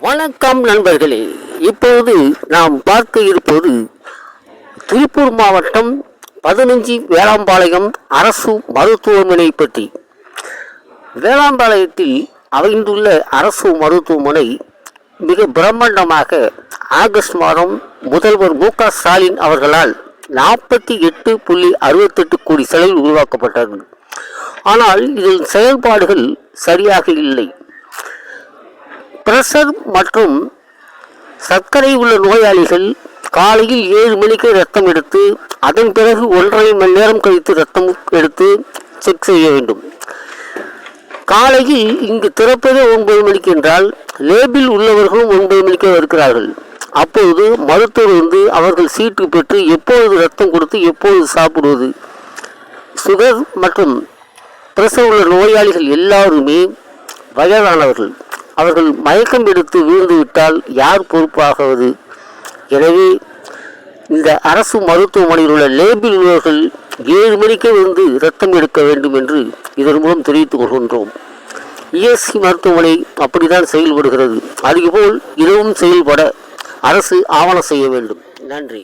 வணக்கம் நண்பர்களே, இப்போது நாம் பார்க்க இருப்பது திருப்பூர் மாவட்டம் 15 வேளாம்பாளையம் அரசு மருத்துவமனை பற்றி. வேளாம்பாளையத்தில் அமைந்துள்ள அரசு மருத்துவமனை மிக பிரம்மாண்டமாக ஆகஸ்ட் மாதம் முதல்வர் மு.க. ஸ்டாலின் அவர்களால் 48.68 கோடி செலவில் உருவாக்கப்பட்டது. ஆனால் இதில் செயல்பாடுகள் சரியாக இல்லை. பிரஷர் மற்றும் சர்க்கரை உள்ள நோயாளிகள் காலையில் 7 மணிக்கு ரத்தம் எடுத்து அதன் பிறகு 1.5 மணி நேரம் கழித்து ரத்தம் எடுத்து செக் செய்ய வேண்டும். காலையில் இங்கு திறப்பதே 9 மணிக்கு என்றால் லேபில் உள்ளவர்களும் 9 மணிக்கு இருக்கிறார்கள். அப்போது மருத்துவர் அவர்கள் சீட்டு பெற்று எப்பொழுது ரத்தம் கொடுத்து எப்பொழுது சாப்பிடுவது? சுகர் மற்றும் பிரஷர் உள்ள நோயாளிகள் எல்லாருமே வயதானவர்கள். அவர்கள் மயக்கம் எடுத்து வீழ்ந்து விட்டால் யார் பொறுப்பாகுவது? எனவே இந்த அரசு மருத்துவமனையில் உள்ள லேபில் உள்ளவர்கள் 7 மணிக்கே இரத்தம் எடுக்க வேண்டும் என்று இதன் மூலம் தெரிவித்துக் கொள்கின்றோம். இஎஸ்சி மருத்துவமனை அப்படித்தான் செயல்படுகிறது. அதுபோல் இதுவும் செயல்பட அரசு ஆவணம் செய்ய வேண்டும். நன்றி.